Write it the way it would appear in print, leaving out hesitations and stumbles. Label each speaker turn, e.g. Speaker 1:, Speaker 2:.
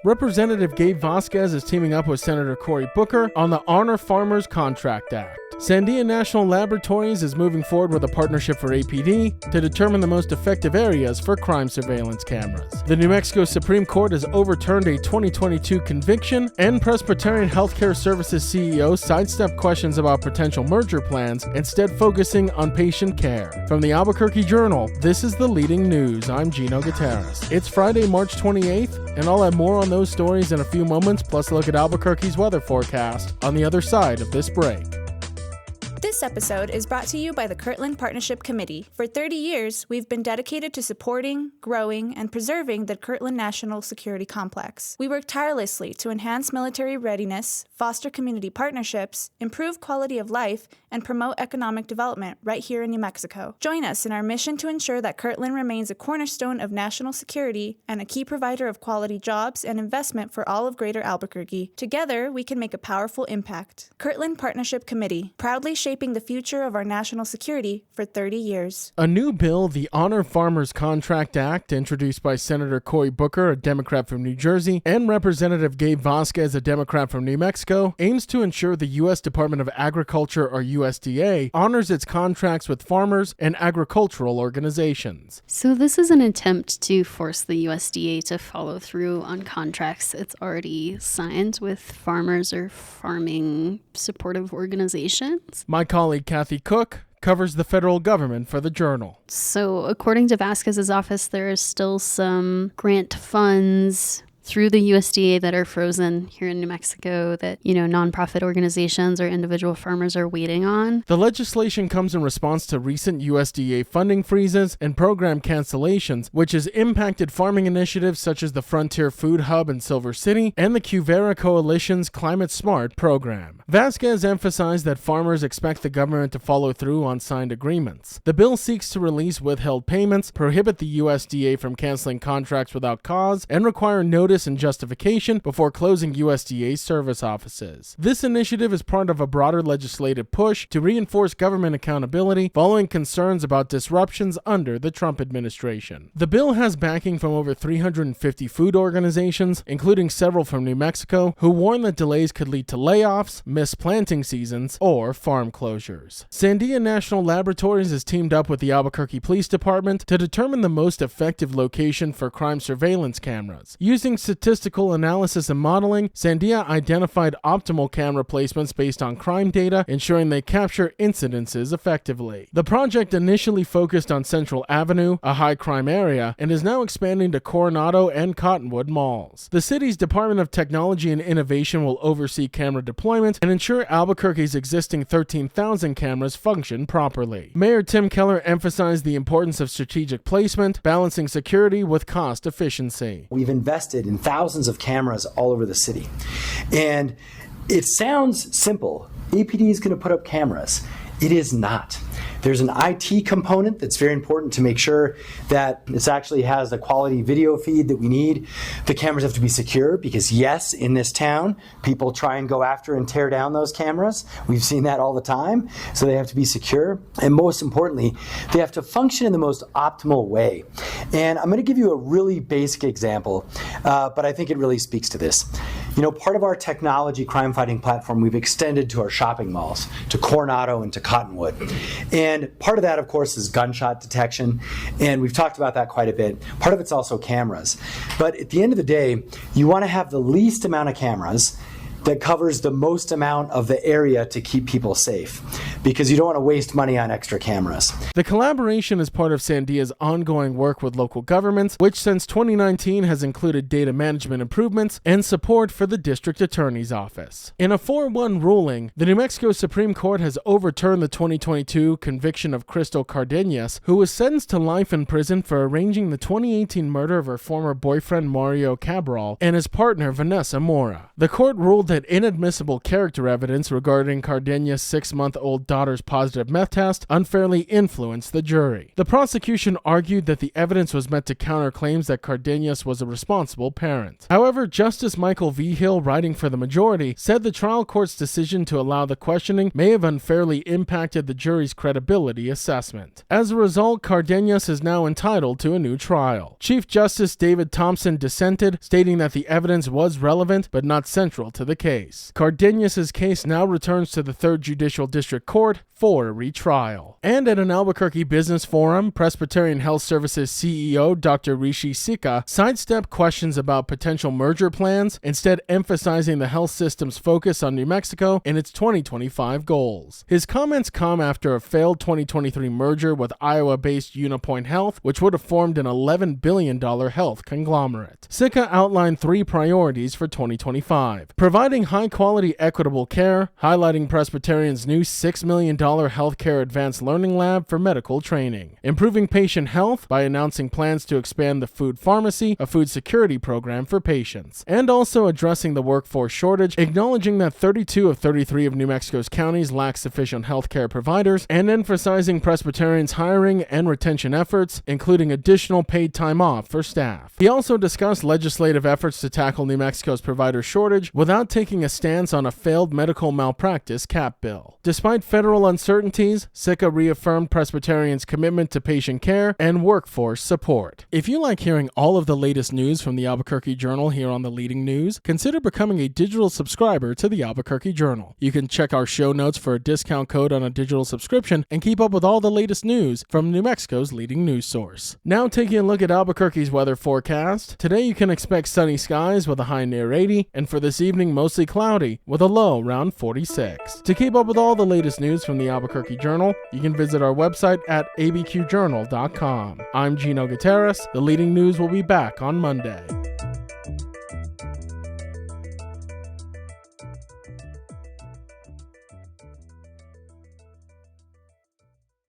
Speaker 1: Representative Gabe Vasquez is teaming up with Senator Cory Booker on the Honor Farmers Contract Act. Sandia National Laboratories is moving forward with a partnership for APD to determine the most effective areas for crime surveillance cameras. The New Mexico Supreme Court has overturned a 2022 conviction, and Presbyterian Healthcare Services CEO sidestepped questions about potential merger plans, instead focusing on patient care. From the Albuquerque Journal, this is the leading news. I'm Gino Gutierrez. It's Friday, March 28th, and I'll have more on those stories in a few moments, plus a look at Albuquerque's weather forecast on the other side of this break.
Speaker 2: This episode is brought to you by the Kirtland Partnership Committee. For 30 years, we've been dedicated to supporting, growing, and preserving the Kirtland National Security Complex. We work tirelessly to enhance military readiness, foster community partnerships, improve quality of life, and promote economic development right here in New Mexico. Join us in our mission to ensure that Kirtland remains a cornerstone of national security and a key provider of quality jobs and investment for all of Greater Albuquerque. Together, we can make a powerful impact. Kirtland Partnership Committee, proudly shaping the future of our national security for 30 years.
Speaker 1: A new bill, the Honor Farmers Contract Act, introduced by Senator Cory Booker, a Democrat from New Jersey, and Representative Gabe Vasquez, a Democrat from New Mexico, aims to ensure the U.S. Department of Agriculture, or USDA, honors its contracts with farmers and agricultural organizations.
Speaker 3: So this is an attempt to force the USDA to follow through on contracts it's already signed with farmers or farming supportive organizations.
Speaker 1: My colleague Kathy Cook covers the federal government for the Journal.
Speaker 3: So according to Vasquez's office, there is still some grant funds through the USDA that are frozen here in New Mexico that, nonprofit organizations or individual farmers are waiting on.
Speaker 1: The legislation comes in response to recent USDA funding freezes and program cancellations, which has impacted farming initiatives such as the Frontier Food Hub in Silver City and the Cuvera Coalition's Climate Smart program. Vasquez emphasized that farmers expect the government to follow through on signed agreements. The bill seeks to release withheld payments, prohibit the USDA from canceling contracts without cause, and require notice and justification before closing USDA service offices. This initiative is part of a broader legislative push to reinforce government accountability following concerns about disruptions under the Trump administration. The bill has backing from over 350 food organizations, including several from New Mexico, who warn that delays could lead to layoffs, missed planting seasons, or farm closures. Sandia National Laboratories has teamed up with the Albuquerque Police Department to determine the most effective location for crime surveillance cameras. Using statistical analysis and modeling, Sandia identified optimal camera placements based on crime data, ensuring they capture incidences effectively. The project initially focused on Central Avenue, a high crime area, and is now expanding to Coronado and Cottonwood malls. The city's Department of Technology and Innovation will oversee camera deployment and ensure Albuquerque's existing 13,000 cameras function properly. Mayor Tim Keller emphasized the importance of strategic placement, balancing security with cost efficiency.
Speaker 4: We've invested in thousands of cameras all over the city. And it sounds simple. APD is going to put up cameras. It is not. There's an IT component that's very important to make sure that this actually has the quality video feed that we need. The cameras have to be secure because, yes, in this town, people try and go after and tear down those cameras. We've seen that all the time. So they have to be secure. And most importantly, they have to function in the most optimal way. And I'm going to give you a really basic example, but I think it really speaks to this. Part of our technology crime fighting platform we've extended to our shopping malls, to Coronado and to Cottonwood. And part of that, of course, is gunshot detection, and we've talked about that quite a bit. Part of it's also cameras. But at the end of the day, you want to have the least amount of cameras that covers the most amount of the area to keep people safe, because you don't want to waste money on extra cameras.
Speaker 1: The collaboration is part of Sandia's ongoing work with local governments, which since 2019 has included data management improvements and support for the district attorney's office. In a 4-1 ruling, the New Mexico Supreme Court has overturned the 2022 conviction of Crystal Cardenas, who was sentenced to life in prison for arranging the 2018 murder of her former boyfriend Mario Cabral and his partner Vanessa Mora. The court ruled that inadmissible character evidence regarding Cardenas' 6-month-old daughter's positive meth test unfairly influenced the jury. The prosecution argued that the evidence was meant to counter claims that Cardenas was a responsible parent. However, Justice Michael V. Hill, writing for the majority, said the trial court's decision to allow the questioning may have unfairly impacted the jury's credibility assessment. As a result, Cardenas is now entitled to a new trial. Chief Justice David Thompson dissented, stating that the evidence was relevant but not central to the case. Cardenas' case now returns to the 3rd Judicial District Court for a retrial. And at an Albuquerque business forum, Presbyterian Health Services CEO Dr. Rishi Sika sidestepped questions about potential merger plans, instead emphasizing the health system's focus on New Mexico and its 2025 goals. His comments come after a failed 2023 merger with Iowa-based Unipoint Health, which would have formed an $11 billion health conglomerate. Sika outlined 3 priorities for 2025: providing high-quality, equitable care, highlighting Presbyterian's new $6 million healthcare advanced learning lab for medical training, improving patient health by announcing plans to expand the food pharmacy, a food security program for patients, and also addressing the workforce shortage, acknowledging that 32 of 33 of New Mexico's counties lack sufficient healthcare providers, and emphasizing Presbyterian's hiring and retention efforts, including additional paid time off for staff. He also discussed legislative efforts to tackle New Mexico's provider shortage without taking a stance on a failed medical malpractice cap bill. Despite federal uncertainties, Sika reaffirmed Presbyterian's commitment to patient care and workforce support. If you like hearing all of the latest news from the Albuquerque Journal here on the Leading News, consider becoming a digital subscriber to the Albuquerque Journal. You can check our show notes for a discount code on a digital subscription and keep up with all the latest news from New Mexico's leading news source. Now taking a look at Albuquerque's weather forecast. Today you can expect sunny skies with a high near 80, and for this evening mostly cloudy with a low around 46. To keep up with all the latest news from the Albuquerque Journal, you can visit our website at abqjournal.com. I'm Gino Gutierrez. The Leading News will be back on Monday.